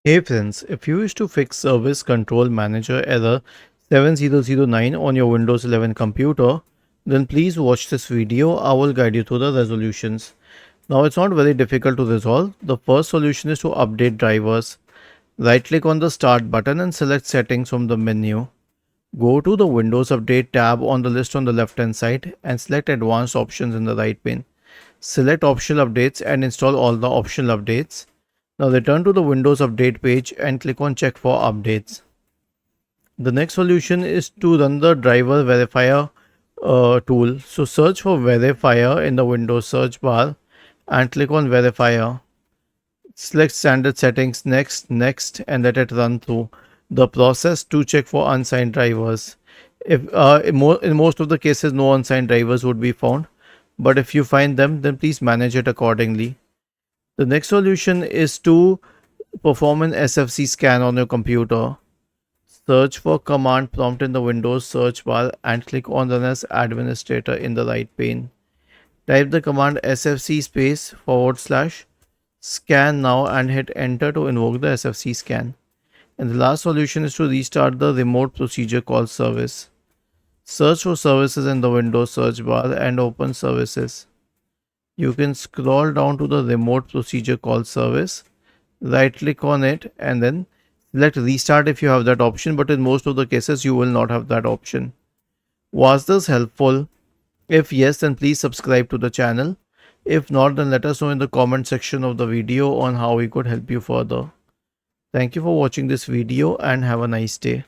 Hey friends, if you wish to fix Service Control Manager error 7009 on your Windows 11 computer, then please watch this video. I will guide you through the resolutions. Now it's not very difficult to resolve. The first solution is to update drivers. Right click on the Start button and select Settings from the menu. Go to the Windows Update tab on the list on the left hand side and select Advanced Options in the right pane. Select Optional Updates and install all the optional updates. Now return to the Windows Update page and click on Check for Updates. The next solution is to run the driver verifier tool. So search for verifier in the Windows search bar and click on verifier. Select standard settings, next, and let it run through the process to check for unsigned drivers. If in most of the cases no unsigned drivers would be found, but if you find them, then please manage it accordingly. The next solution is to perform an SFC scan on your computer. Search for command prompt in the Windows search bar and click on Run as Administrator in the right pane. Type the command SFC space / scan now and hit enter to invoke the SFC scan. And the last solution is to restart the remote procedure call service. Search for services in the Windows search bar and open services. You can scroll down to the remote procedure call service, right click on it and then select restart if you have that option, but in most of the cases you will not have that option. Was this helpful? If yes, then please subscribe to the channel. If not, then let us know in the comment section of the video on how we could help you further. Thank you for watching this video and have a nice day.